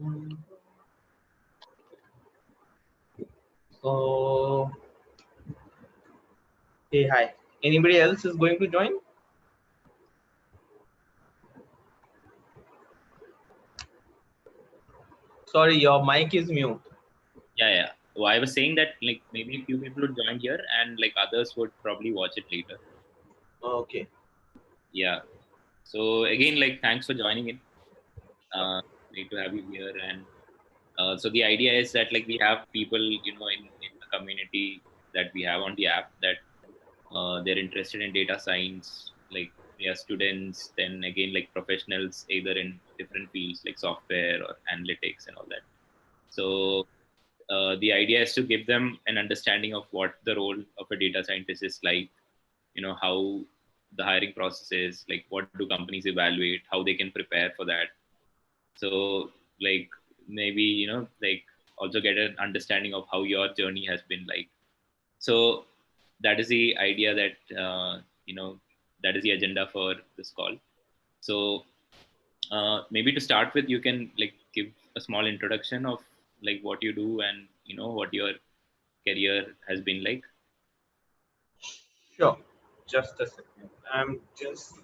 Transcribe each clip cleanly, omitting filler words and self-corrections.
Mm. So, hey, hi. Anybody else is going to join? Sorry, your mic is mute. Yeah. So I was saying that like maybe a few people would join here and like others would probably watch it later. Okay. Yeah. So again, like thanks for joining in. Sure. Great to have you here. And so the idea is that like we have people, in the community that we have on the app that they're interested in data science, like they are students, then again like professionals either in different fields like software or analytics and all that. So the idea is to give them an understanding of what the role of a data scientist is like, how the hiring process is, like what do companies evaluate, how they can prepare for that. So like maybe, like also get an understanding of how your journey has been like. So that is the idea that, that is the agenda for this call. So maybe to start with, you can like give a small introduction of like what you do and what your career has been like. Sure. Just a second. I'm just.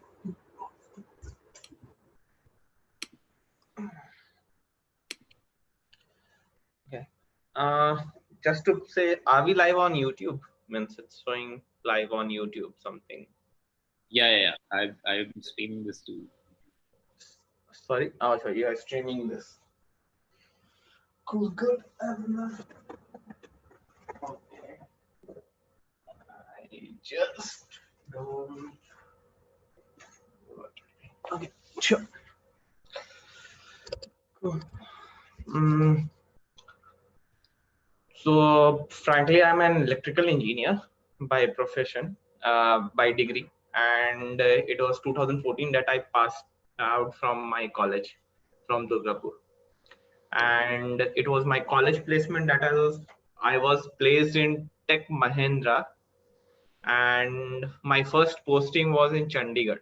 Okay. Uh, just to say, are we live on YouTube? Means it's showing live on YouTube something. Yeah. I've been streaming this too. Sorry. Oh, sorry. You are streaming this. Cool. Good. Okay. I just don't. Okay. Sure. Cool. Mm, so, frankly, I'm an electrical engineer by profession, by degree, and it was 2014 that I passed out from my college from Durgapur, and it was my college placement that I was placed in Tech Mahindra, and my first posting was in Chandigarh.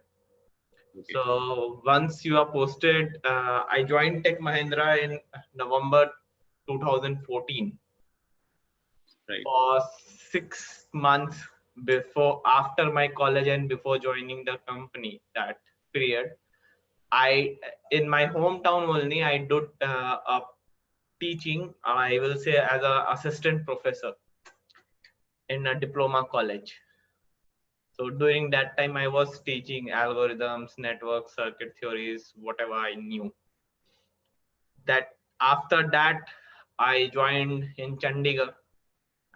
Okay. So once you are posted, I joined Tech Mahindra in November 2014 Right. for 6 months before, after my college and before joining the company. That period, I in my hometown only I did a teaching. I will say as a assistant professor in a diploma college. So during that time, I was teaching algorithms, network circuit theories, whatever I knew. That after that, I joined in Chandigarh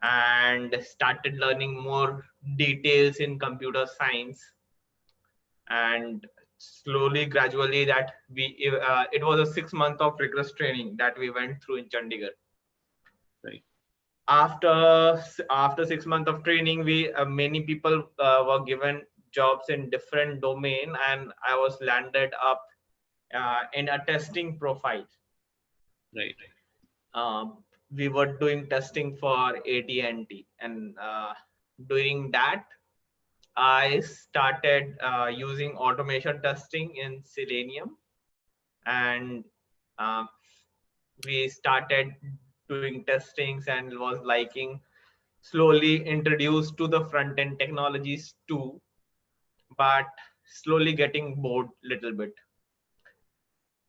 and started learning more details in computer science. And slowly, gradually, that it was a 6 month of rigorous training that we went through in Chandigarh. Right. After 6 months of training, we many people were given jobs in different domain, and I was landed up in a testing profile. Right. We were doing testing for AT&T, and doing that, I started using automation testing in Selenium, and uh, we started doing testings and was liking slowly introduced to the front end technologies too, but slowly getting bored little bit.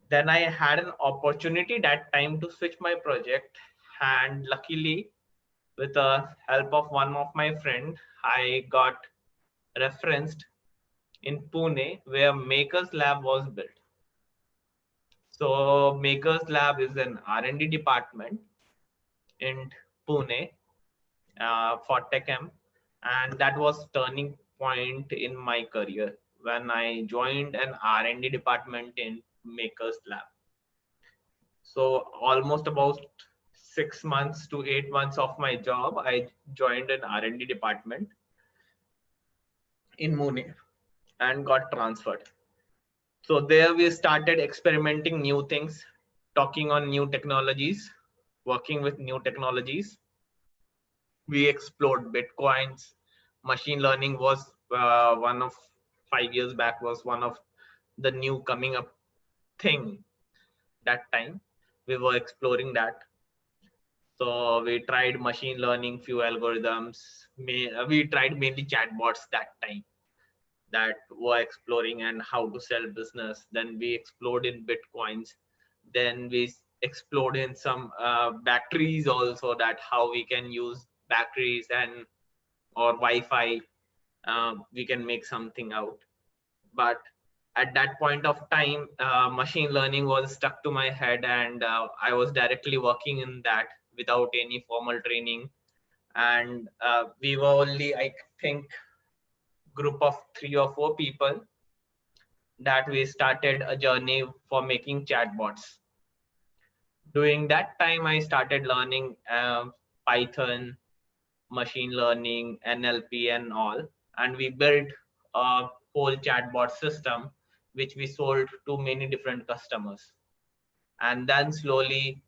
Then I had an opportunity that time to switch my project, and luckily, with the help of one of my friend, I got referenced in Pune where Makers Lab was built. So Makers Lab is an R&D department in Pune for TechM, and that was turning point in my career when I joined an R&D department in Makers Lab. So almost about 6 months to 8 months of my job, I joined an R&D department in Pune and got transferred. So there we started experimenting new things, talking on new technologies, working with new technologies. We explored Bitcoins. Machine learning was one of 5 years back was one of the new coming up thing that time. we were exploring that. So we tried machine learning, few algorithms. We tried mainly chatbots that time, that were exploring and how to sell business. Then we explored in Bitcoins. Then we explored in some batteries also, that how we can use batteries and or Wi-Fi, we can make something out. But at that point of time, machine learning was stuck to my head, and I was directly working in that without any formal training. And we were only, I think, group of 3 or 4 people that we started a journey for making chatbots. During that time, I started learning Python, machine learning, NLP, and all. And we built a whole chatbot system, which we sold to many different customers. And then slowly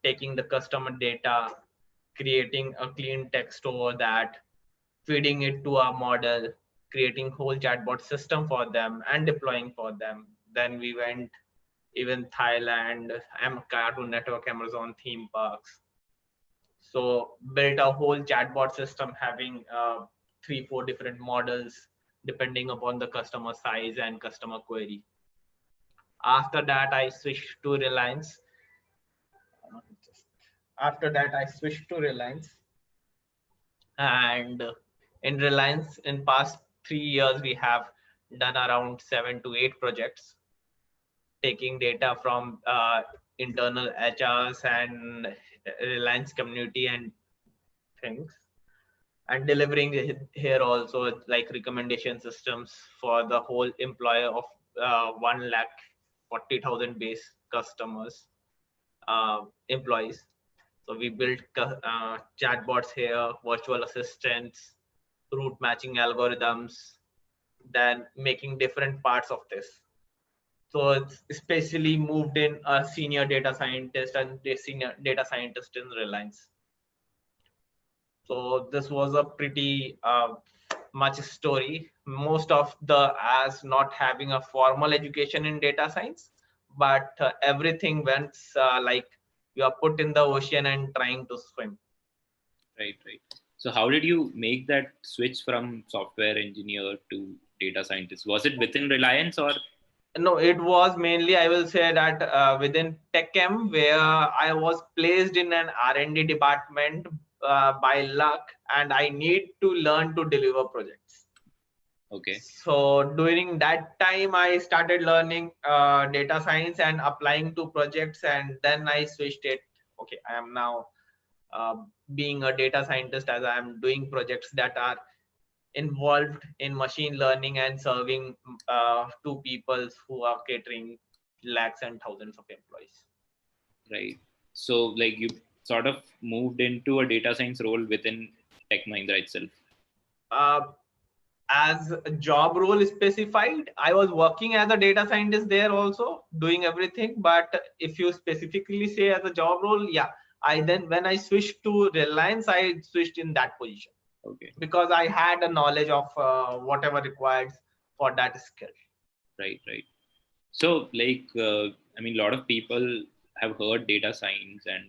taking the customer data, creating a clean text over that, feeding it to our model, creating whole chatbot system for them and deploying for them. Then we went even Thailand, Cartoon Network, Amazon theme parks. So built a whole chatbot system having 3, 4 different models depending upon the customer size and customer query. After that, I switched to Reliance. After that, I switched to Reliance, and in Reliance, in past 3 years, we have done around 7 to 8 projects, taking data from internal HRs and Reliance community and things, and delivering here also like recommendation systems for the whole employer of 1,40,000 base customers, employees. So we built chatbots here, virtual assistants, route matching algorithms, then making different parts of this. So it's especially moved in a senior data scientist and a senior data scientist in Reliance. So this was a pretty much story. Most of the as not having a formal education in data science, but everything went like you are put in the ocean and trying to swim. Right, right. So how did you make that switch from software engineer to data scientist? Was it within Reliance or? No, it was mainly, I will say that within TechM, where I was placed in an R&D department by luck, and I need to learn to deliver projects. Okay. So during that time, I started learning data science and applying to projects, and then I switched it. Okay, I am now being a data scientist, as I am doing projects that are involved in machine learning and serving to people who are catering lakhs and thousands of employees. Right. So like you sort of moved into a data science role within Tech Mahindra itself. Uh, as a job role specified, I was working as a data scientist there also, doing everything. But if you specifically say as a job role, yeah, I then when I switched to Reliance, I switched in that position. Okay. Because I had a knowledge of whatever required for that skill. Right, right. So like, I mean, a lot of people have heard data science and,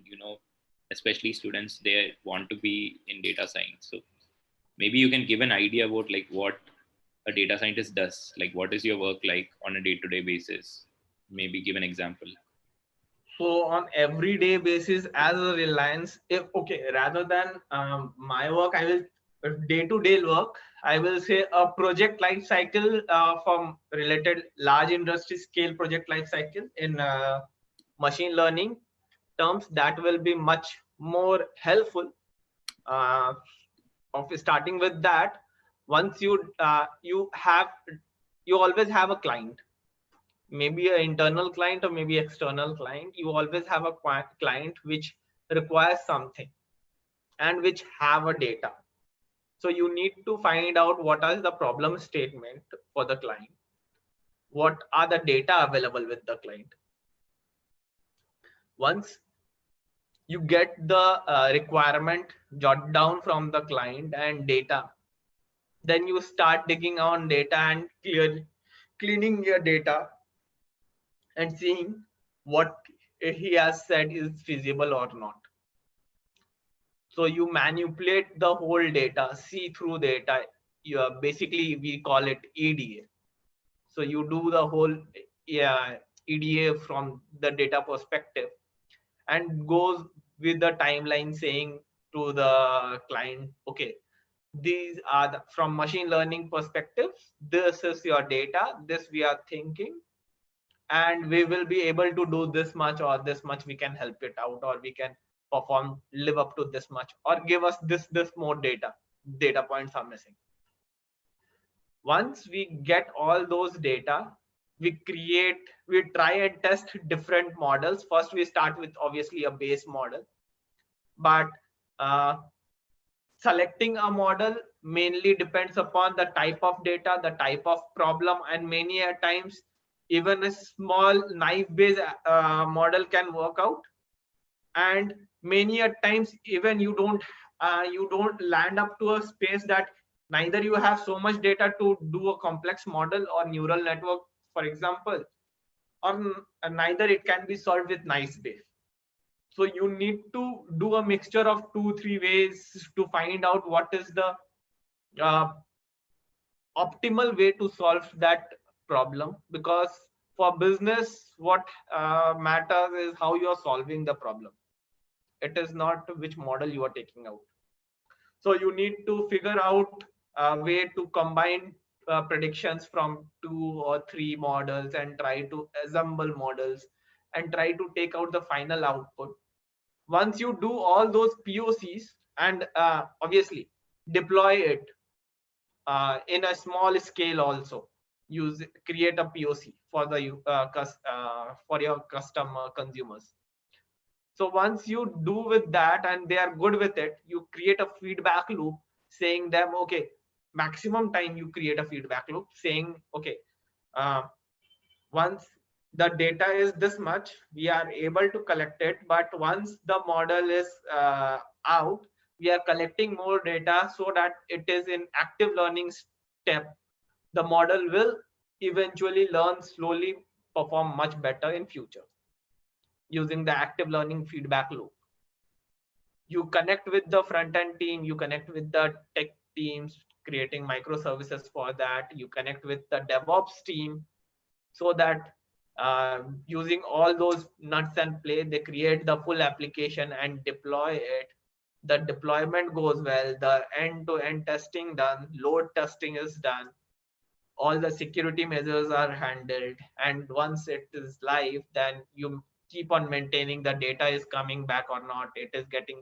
especially students, they want to be in data science. So maybe you can give an idea about like what a data scientist does, like what is your work like on a day-to-day basis? Maybe give an example. So on everyday basis as a Reliance, if okay, rather than my work, I will day-to-day work, I will say a project life cycle from related large industry scale project life cycle in machine learning terms, that will be much more helpful. Of starting with that, once you always have a client, maybe an internal client or maybe external client. You always have a client which requires something and which have a data. So you need to find out what is the problem statement for the client, what are the data available with the client. Once you get the requirement jot down from the client and data, then you start digging on data and cleaning your data and seeing what he has said is feasible or not. So you manipulate the whole data, see through data. You are basically, we call it EDA. So you do the whole, yeah, EDA from the data perspective, and goes with the timeline saying to the client, okay, these are from machine learning perspective, this is your data, this we are thinking, and we will be able to do this much, or this much we can help it out, or we can perform, live up to this much, or give us this more data points are missing. Once we get all those data, we try and test different models. First we start with obviously a base model, but uh, selecting a model mainly depends upon the type of data, the type of problem, and many a times even a small knife based model can work out. And many a times even you don't land up to a space that neither you have so much data to do a complex model or neural network, for example, or neither it can be solved with nice base. So you need to do a mixture of 2 3 ways to find out what is the uh, optimal way to solve that problem. Because for business, what matters is how you are solving the problem. It is not which model you are taking out. So you need to figure out a way to combine predictions from 2 or 3 models and try to assemble models and try to take out the final output. Once you do all those POCs and obviously deploy it in a small scale also, use create a POC for the for your customer consumers. So once you do with that and they are good with it, you create a feedback loop saying them, okay, maximum time you create a feedback loop saying, okay, uh, once the data is this much, we are able to collect it. But once the model is out, we are collecting more data so that it is in active learning step. The model will eventually learn slowly, perform much better in future using the active learning feedback loop. You connect with the front end team, you connect with the tech teams creating microservices for that, you connect with the DevOps team, so that using all those nuts and play, they create the full application and deploy it. The deployment goes well, the end-to-end testing done, load testing is done, all the security measures are handled, and once it is live, then you keep on maintaining the data is coming back or not, it is getting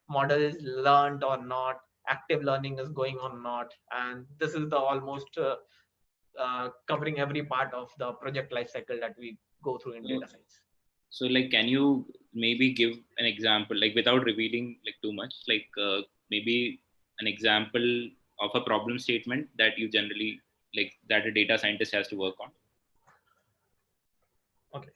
model is learned or not, active learning is going or not. And this is the almost covering every part of the project life cycle that we go through in So, data science. so like, can you maybe give an example, like without revealing like too much, like maybe an example of a problem statement that you generally like that a data scientist has to work on? Okay.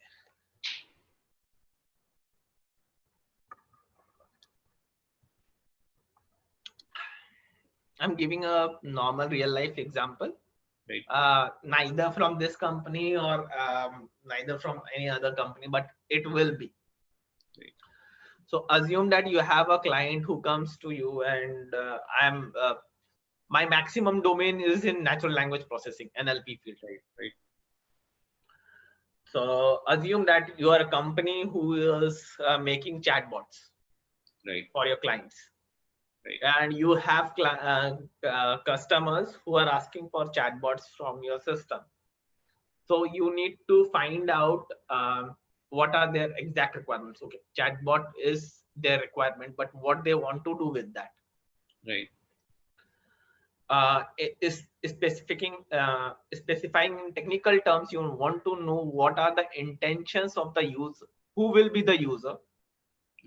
I'm giving a normal real life example, Right. neither from this company or neither from any other company, but it will be. Right. So assume that you have a client who comes to you, and I'm my maximum domain is in natural language processing, NLP field. Right. Right. So assume that you are a company who is making chatbots Right. for your clients. Right. And you have customers who are asking for chatbots from your system. So you need to find out what are their exact requirements. Okay, chatbot is their requirement, but what they want to do with that. Right. Is specifying in technical terms. You want to know what are the intentions of the user, who will be the user,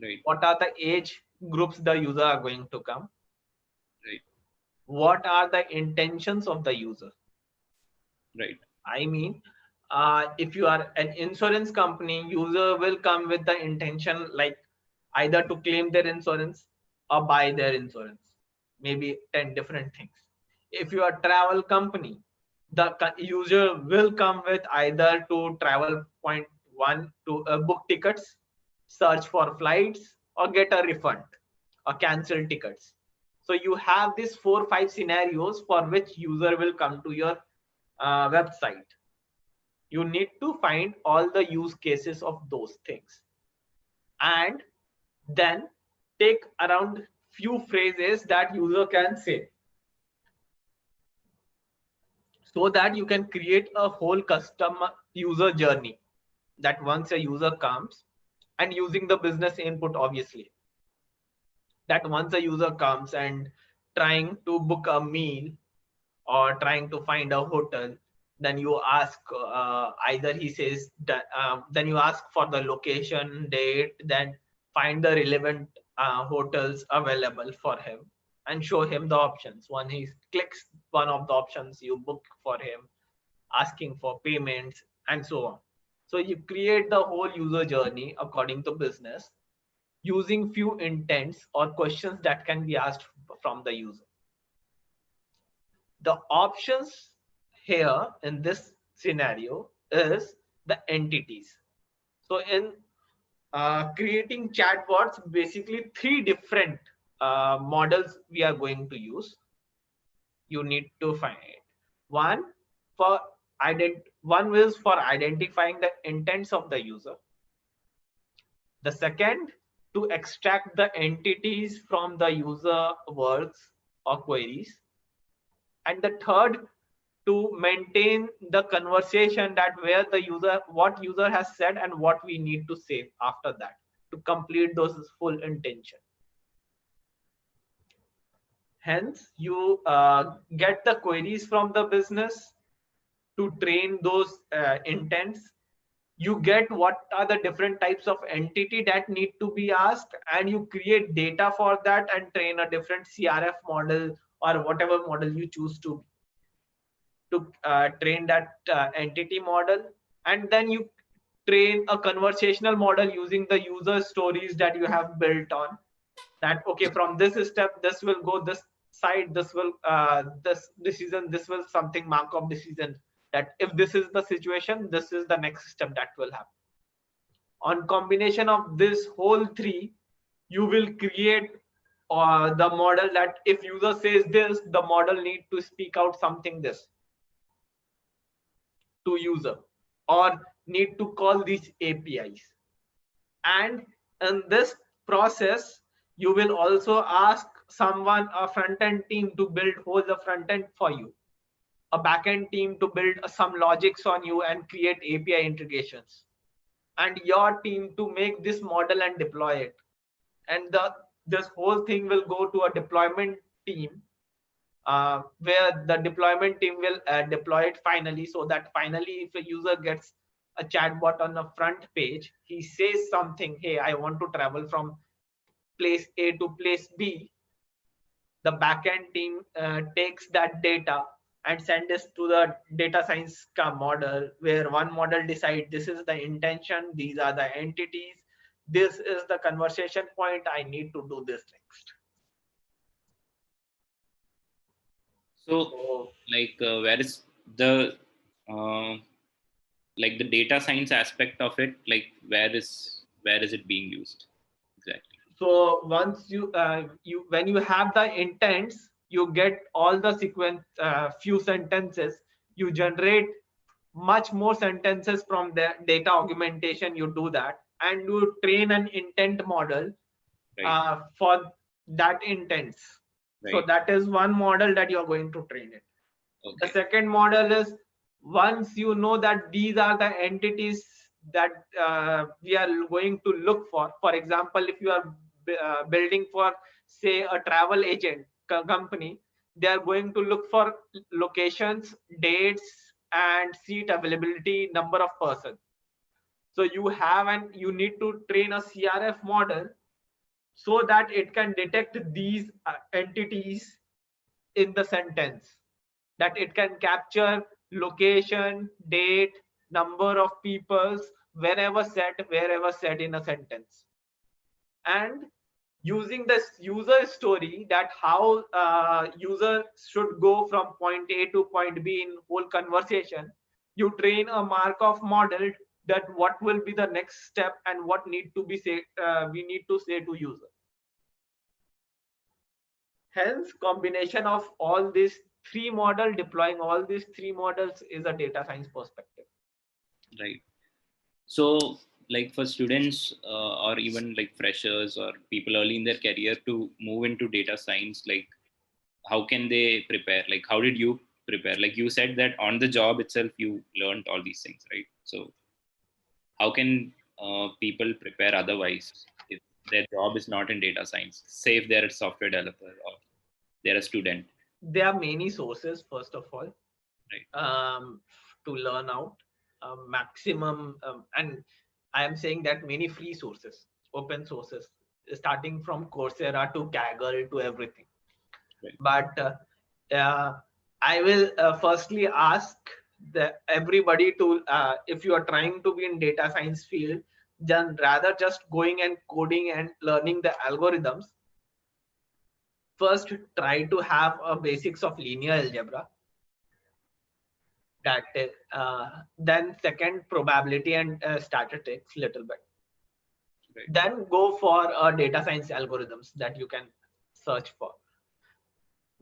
Right. what are the age groups the user are going to come, Right. what are the intentions of the user. Right. I mean, if you are an insurance company, user will come with the intention like either to claim their insurance or buy their insurance, maybe 10 different things. If you are a travel company, the user will come with either to travel point one to book tickets, search for flights, or get a refund or cancel tickets. So you have these 4 or 5 scenarios for which user will come to your website. You need to find all the use cases of those things, and then take around few phrases that user can say, so that you can create a whole custom user journey. That once a user comes, and using the business input, obviously, that once a user comes and trying to book a meal or trying to find a hotel, then you ask, either he says that, then you ask for the location, date, then find the relevant hotels available for him and show him the options. When he clicks one of the options, you book for him, asking for payments and so on. So you create the whole user journey according to business, using few intents or questions that can be asked from the user. The options here in this scenario is the entities. So in creating chatbots, basically 3 different models we are going to use. You need to find one for one is for identifying the intents of the user. The second, to extract the entities from the user words or queries. And the third, to maintain the conversation, that where the user, what user has said and what we need to say after that to complete those full intention. Hence, you get the queries from the business to train those intents. You get what are the different types of entity that need to be asked, and you create data for that and train a different CRF model or whatever model you choose to train that entity model. And then you train a conversational model using the user stories that you have built on, that okay, from this step this will go this side, this will this decision, this will something Markov decision, that if this is the situation, this is the next step that will happen. On combination of this whole three, you will create the model that if user says this, the model need to speak out something this to user, or need to call these APIs. And in this process, you will also ask someone, a front-end team, to build whole the front-end for you, a back-end team to build some logics on you and create API integrations, and your team to make this model and deploy it. And this whole thing will go to a deployment team, where the deployment team will deploy it finally, so that finally if a user gets a chatbot on the front page, he says something, hey, I want to travel from place A to place B, the backend team takes that data and sends this to the data science model, where one model decides this is the intention, these are the entities, this is the conversation point, I need to do this next. So, like, where is the like the data science aspect of it? Like, where is it being used exactly? So once you when you have the intents, you get all the sequence, few sentences, you generate much more sentences from the data augmentation. You do that, and you train an intent model Right. for that intents. Right. So that is one model that you are going to train it. Okay. The second model is, once you know that these are the entities that we are going to look for. For example, if you are building for, say, a travel agent company, they are going to look for locations, dates, and seat availability, number of persons. So you need to train a CRF model so that it can detect these entities in the sentence, that it can capture location, date, number of peoples, wherever said in a sentence. And using this user story, that how user should go from point A to point B in whole conversation, you train a Markov model that what will be the next step and what need to be say we need to say to user. Hence, combination of all these three model, deploying all these three models is a data science perspective. Right. So, like for students or even like freshers or people early in their career to move into data science, like how can they prepare? Like, how did you prepare? Like you said that on the job itself, you learned all these things, right? So, how can people prepare otherwise if their job is not in data science? Say if they're a software developer or they're a student, There are many sources, first of all, right? to learn out maximum, and I am saying that many free sources, open sources, starting from Coursera to Kaggle to everything. Right. But I will firstly ask everybody to, if you are trying to be in data science field, then rather just going and coding and learning the algorithms, first try to have a basics of linear algebra. That then second, probability and statistics little bit. Right. Then go for data science algorithms that you can search for.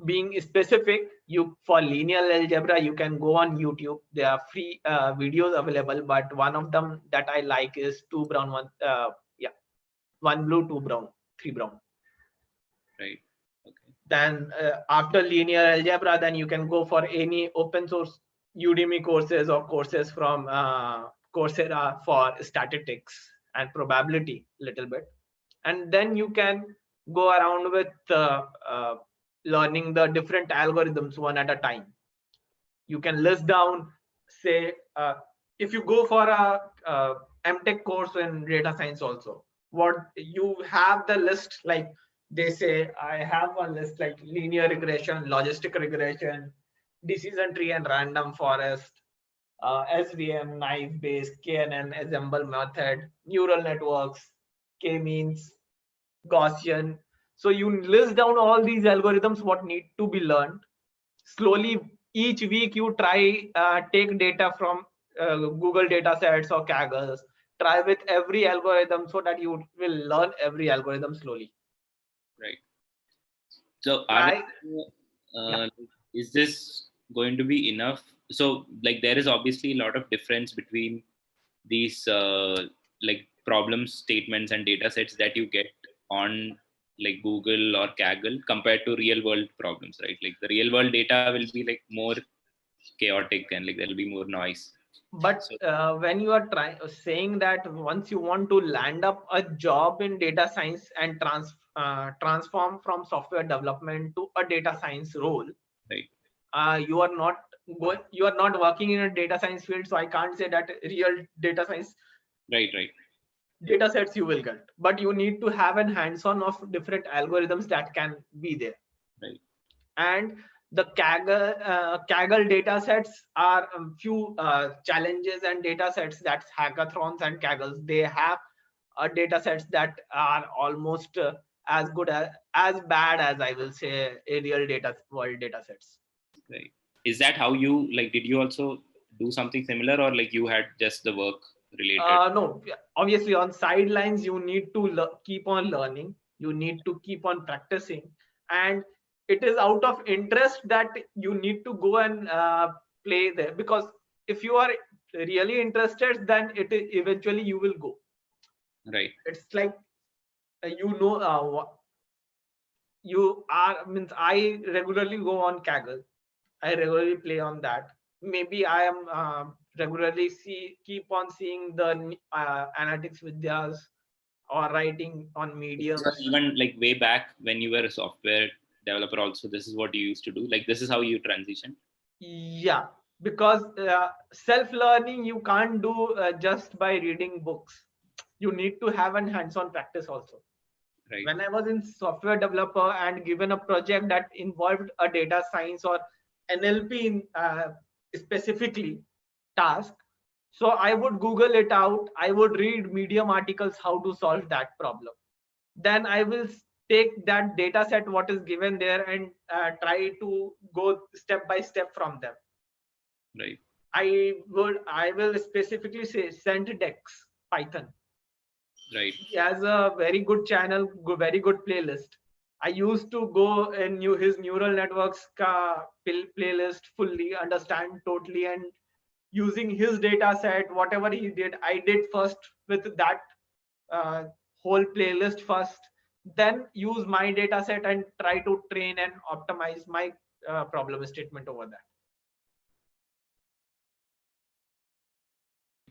Being specific, you for linear algebra, you can go on YouTube. There are free videos available, but one of them that I like is two brown, one blue, two brown, three brown. Right. Okay. Then after linear algebra, then you can go for any open source Udemy courses or courses from Coursera for statistics and probability little bit. And then you can go around with learning the different algorithms one at a time. You can list down, say, if you go for a MTech course in data science also, what you have the list, like they say, I have one list like linear regression, logistic regression, decision tree and random forest, SVM, naive based, KNN, assemble method, neural networks, K-means, Gaussian. So you list down all these algorithms, what need to be learned. Slowly, each week you try take data from Google data sets or Kaggle. Try with every algorithm so that you will learn every algorithm slowly. Right. So, Try, yeah. is this going to be enough? So, like, there is obviously a lot of difference between these like problem statements and data sets that you get on like Google or Kaggle compared to real world problems, right? Like the real world data will be like more chaotic and like there'll be more noise. But So, when you are trying saying that once you want to land up a job in data science and transform from software development to a data science role, right, you are not you are not working in a data science field, so I can't say that real data science right, data sets you will get, but you need to have an hands-on of different algorithms that can be there. right, And the Kaggle data sets are few challenges and data sets, that's hackathons and Kaggles. They have data sets that are almost as good as bad as, I will say, a real data world data sets. right. Is that how you like? Did you also do something similar, or like you had just the work related? No, obviously on sidelines you need to keep on learning, you need to keep on practicing, and it is out of interest that you need to go and play there, because if you are really interested, then eventually you will go. Right, It's like you are means I regularly go on Kaggle, I regularly play on that. Maybe I am regularly keep on seeing the analytics videos or writing on mediums. even like way back when you were a software developer, also this is what you used to do. Like this is how you transition. Yeah, because self-learning you can't do just by reading books. You need to have an hands-on practice also. Right, When I was in software developer and given a project that involved a data science or NLP in, specifically task, so I would Google it out. I would read Medium articles how to solve that problem. Then I will take that data set what is given there and try to go step by step from them. right, I will specifically say Sentdex Python. Right. He has a very good channel, very good playlist. I used to go in his neural networks playlist fully, understand totally, and using his data set, whatever he did, I did first with that uh, whole playlist first, then use my data set and try to train and optimize my problem statement over that.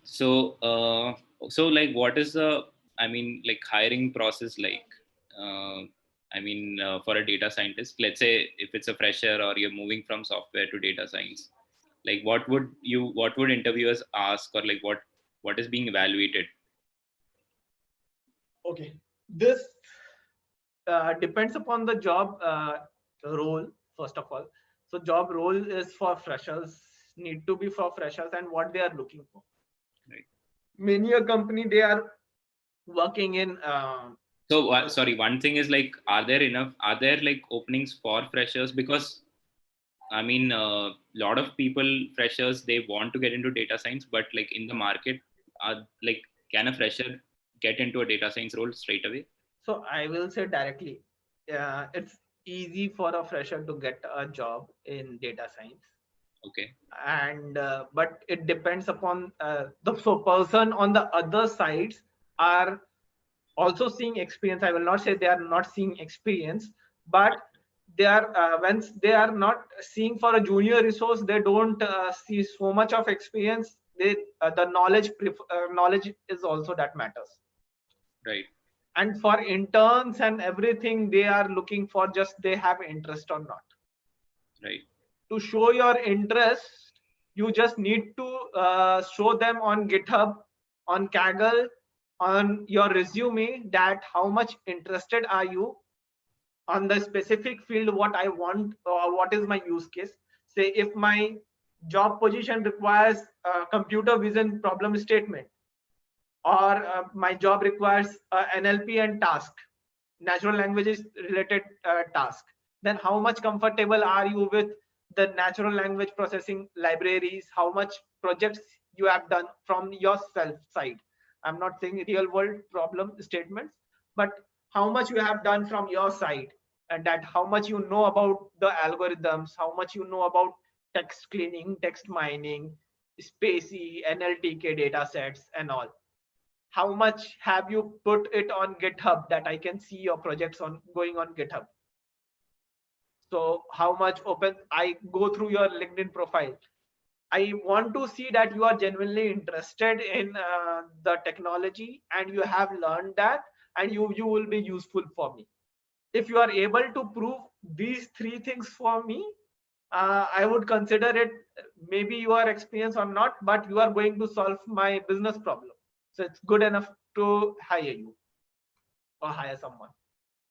So, so like, what is the, I mean, like hiring process like? Uh, for a data scientist, let's say if it's a fresher or you're moving from software to data science, like what would interviewers ask, or like what is being evaluated? Okay, this depends upon the job role, first of all. So job role is for freshers, need to be for freshers, and what they are looking for. Right. Many a company, they are working in So, sorry, one thing is like, are there like openings for freshers? Because I mean, a lot of people, freshers, they want to get into data science, but like in the market, like, can a fresher get into a data science role straight away? so I will say directly, it's easy for a fresher to get a job in data science. Okay. And but it depends upon the so person on the other sides are also seeing experience. I will not say they are not seeing experience, but they are once they are not seeing for a junior resource, they don't see so much of experience. They the knowledge is also that matters. Right. And for interns and everything, they are looking for just they have interest or not. Right. To show your interest, you just need to show them on GitHub, on Kaggle, on your resume, that how much interested are you on the specific field, what I want, or what is my use case. Say if my job position requires computer vision problem statement, or my job requires NLP and task, natural languages related task, then how much comfortable are you with the natural language processing libraries? How much projects you have done from yourself side? I'm not saying real world problem statements, but how much you have done from your side, and that how much you know about the algorithms, how much you know about text cleaning, text mining, spacey NLTK data sets and all. How much have you put it on GitHub, that I can see your projects on going on GitHub? So how much open, I go through your LinkedIn profile, I want to see that you are genuinely interested in the technology, and you have learned that, and you will be useful for me. If you are able to prove these three things for me, I would consider it, maybe you are experienced or not, but you are going to solve my business problem, so it's good enough to hire you or hire someone.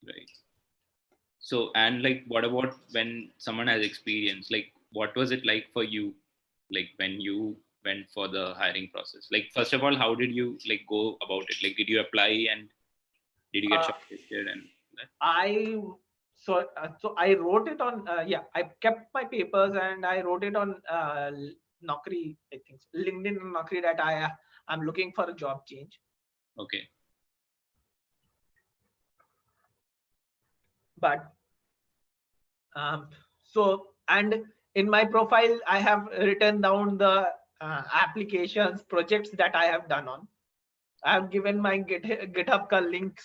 Right. So, and like, what about when someone has experience? Like, what was it like for you? Like, when you went for the hiring process? Like, first of all, how did you like go about it? Like, did you apply and did you get uh, shortlisted and that? I so I wrote it on I kept my papers and I wrote it on Naukri, I think LinkedIn and Naukri, that I'm looking for a job change. Okay. But so, and in my profile I have written down the applications projects that I have done on. I have given my GitHub links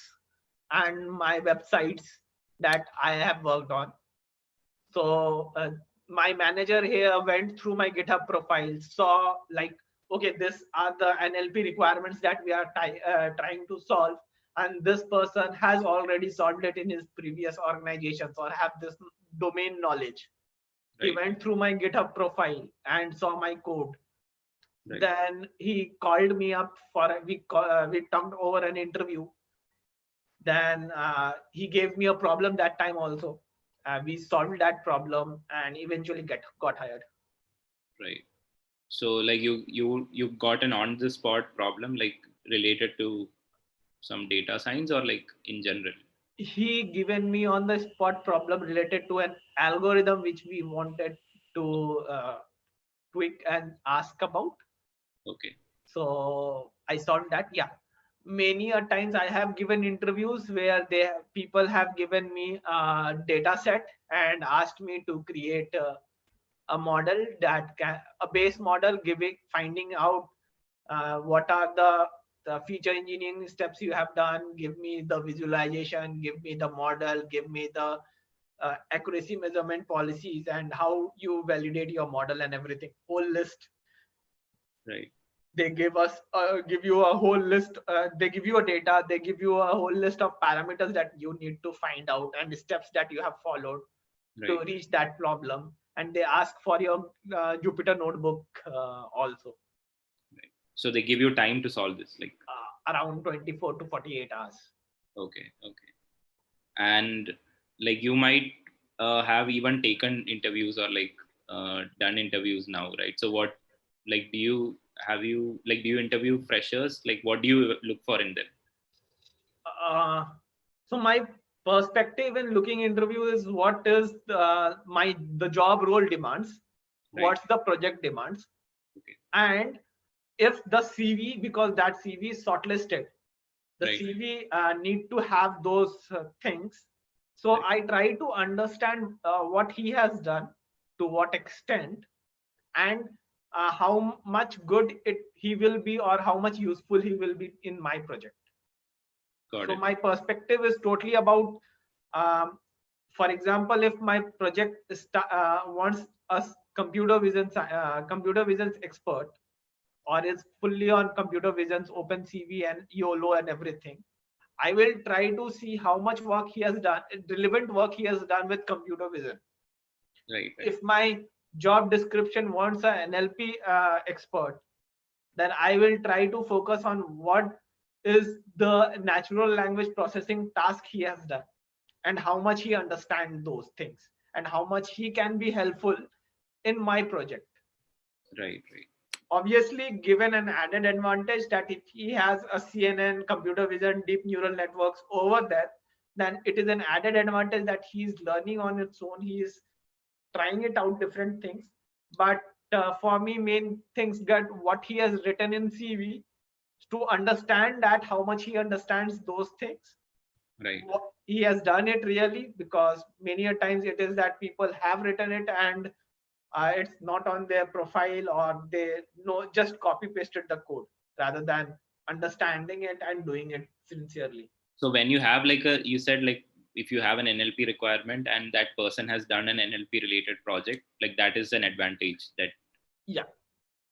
and my websites that I have worked on. So my manager here went through my GitHub profile, saw like, okay, this are the NLP requirements that we are trying to solve, and this person has already solved it in his previous organizations or have this domain knowledge. He Right. went through my GitHub profile and saw my code. Right. Then he called me up for we talked over an interview. Then he gave me a problem that time also. We solved that problem and eventually got hired. Right. So, like, you got an on the spot problem, like related to some data science, or like in general? He given me on the spot problem related to an algorithm which we wanted to tweak and ask about. Okay. So I solved that. Yeah, many a times I have given interviews where people have given me a data set and asked me to create a model that can, a base model, giving finding out what are the feature engineering steps you have done, give me the visualization, give me the model, give me the accuracy measurement policies, and how you validate your model and everything, whole list. Right. They give you a whole list, they give you a data, they give you a whole list of parameters that you need to find out and steps that you have followed to Right. reach that problem, and they ask for your Jupyter notebook also. Right. So they give you time to solve this, like. Around 24 to 48 hours. Okay. Okay. And like you might have even taken interviews or like done interviews now, right? So what, like, do you interview freshers? Like, what do you look for in them? uh, so my perspective in looking interview is what is the job role demands, Right. what's the project demands, Okay. and if the CV, because that CV is shortlisted, the Right. CV need to have those things. So Right. I try to understand what he has done, to what extent, and how much good he will be, or how much useful he will be in my project. Got So it. my perspective is totally about, um, for example, if my project wants a computer vision expert, or is fully on computer vision's open CV and YOLO and everything, I will try to see how much work he has done, relevant work he has done with computer vision. Right. Right. If my job description wants an NLP expert, then I will try to focus on what is the natural language processing task he has done, and how much he understands those things, and how much he can be helpful in my project. Right. Right. Obviously, given an added advantage that if he has a CNN, computer vision, deep neural networks over there, then it is an added advantage that he's learning on its own. He is trying it out, different things. But for me, main things get what he has written in CV, to understand that how much he understands those things. Right. He has done it really, because many a times it is that people have written it and it's not on their profile, or they know just copy pasted the code rather than understanding it and doing it sincerely. So when you have like you said like if you have an NLP requirement and that person has done an NLP related project, like that is an advantage that, Yeah, right?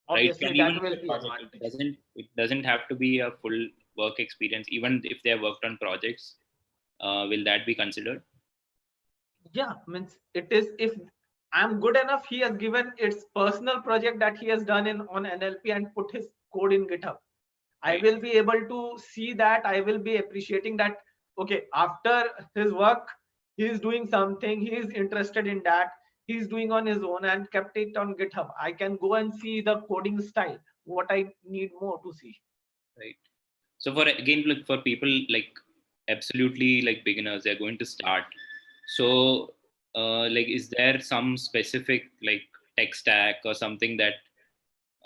obviously Can that even be will a be project. advantage. It doesn't have to be a full work experience. Even if they have worked on projects, will that be considered? Yeah, means it is, if I'm good enough, he has given its personal project that he has done in on NLP and put his code in GitHub. I Right. will be able to see that. I will be appreciating that. Okay, after his work, he is doing something. He is interested in that. He is doing on his own and kept it on GitHub. I can go and see the coding style. What I need more to see. Right. So for again, like for people like absolutely like beginners, they're going to start. So like, is there some specific like tech stack or something that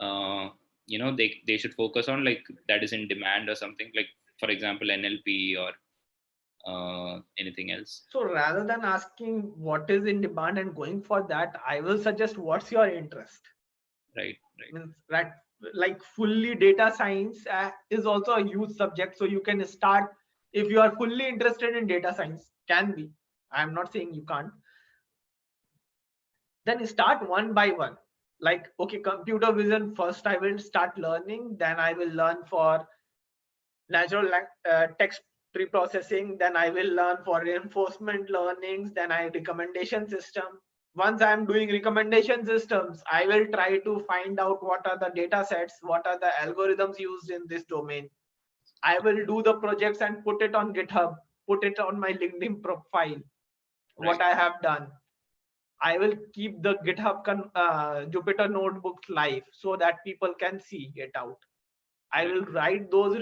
uh, they should focus on, like that is in demand or something, like for example NLP or anything else? So rather than asking what is in demand and going for that, I will suggest what's your interest. Right. Right. Means that, like, fully data science is also a huge subject. So you can start, if you are fully interested in data science, can be, I'm not saying you can't, then start one by one. Like, okay, computer vision first I will start learning, then I will learn for text pre-processing, then I will learn for reinforcement learnings, then I recommendation system. Once I'm doing recommendation systems, I will try to find out what are the data sets, what are the algorithms used in this domain. I will do the projects and put it on GitHub, put it on my LinkedIn profile, what Right. I have done. I will keep the GitHub Jupyter notebooks live so that people can see it out. I Right. will write those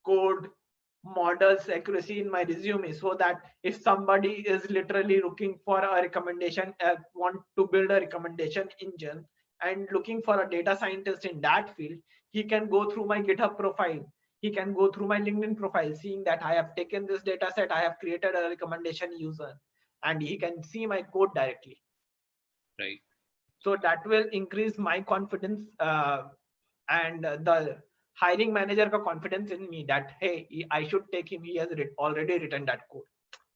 code models accuracy in my resume, so that if somebody is literally looking for a recommendation, want to build a recommendation engine, and looking for a data scientist in that field, he can go through my GitHub profile, he can go through my LinkedIn profile, seeing that I have taken this data set, I have created a recommendation user, and he can see my code directly. Right. So that will increase my confidence, and the hiring manager ka confidence in me that, hey, I should take him, he has already written that code,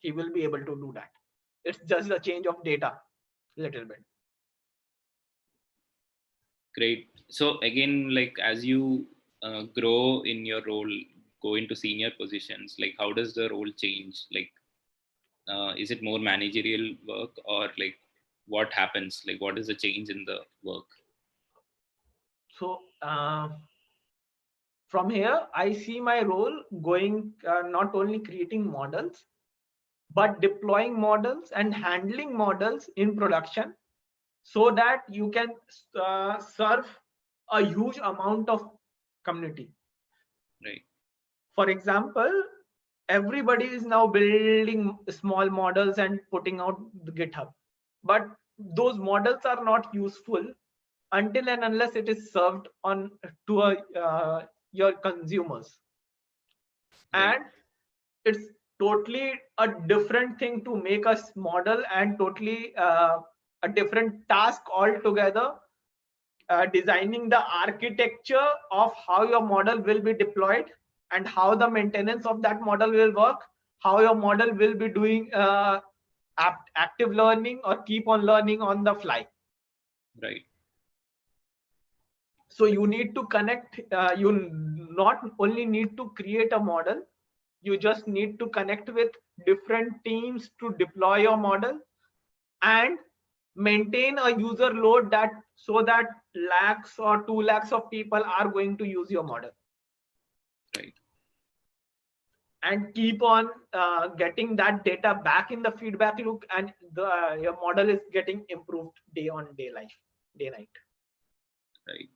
he will be able to do that. It's just a change of data little bit. Great. So again, like as you grow in your role, go into senior positions, like how does the role change? Like, is it more managerial work, or like what happens? Like, what is the change in the work? So from here, I see my role going, not only creating models, but deploying models and handling models in production, so that you can serve a huge amount of community. Right. For example, everybody is now building small models and putting out the GitHub, but those models are not useful until and unless it is served on to your consumers. Right. And it's totally a different thing to make a model, and totally a different task altogether, designing the architecture of how your model will be deployed and how the maintenance of that model will work, how your model will be doing active learning or keep on learning on the fly. Right. So you need to connect, you not only need to create a model, you just need to connect with different teams to deploy your model and maintain a user load, that so that lakhs or 2 lakhs of people are going to use your model. Right. And keep on getting that data back in the feedback loop, and your model is getting improved day on day life, day night. Right.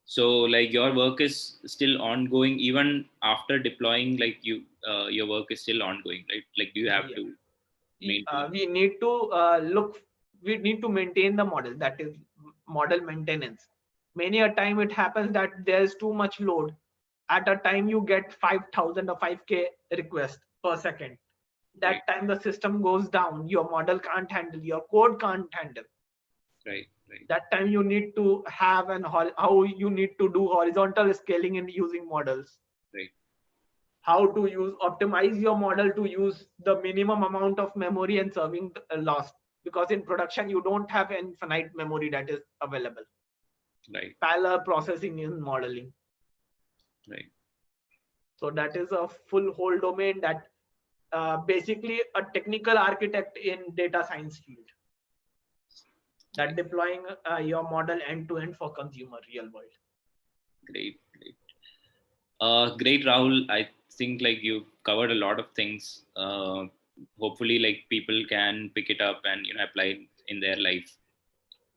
So like your work is still ongoing even after deploying, like your work is still ongoing, right? Like do you have Yeah. to maintain? We need to we need to maintain the model, that is model maintenance. Many a time it happens that there's too much load. At a time you get 5,000 or 5k requests per second. Right. That time the system goes down, your model can't handle, your code can't handle. Right. Right. That time you need to have how you need to do horizontal scaling in using models, Right. how to optimize your model to use the minimum amount of memory and serving the loss, because in production you don't have infinite memory that is available. Right. Parallel processing in modeling. Right. So that is a full whole domain, that basically a technical architect in data science field, that deploying your model end to end for consumer real world. Great. Great. Great, Rahul. I think like you covered a lot of things. Hopefully, like people can pick it up and apply it in their life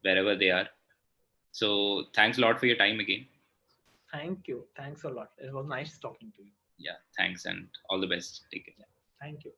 wherever they are. So thanks a lot for your time again. Thank you, thanks a lot, it was nice talking to you. Yeah, thanks and all the best. Take care. Yeah. Thank you.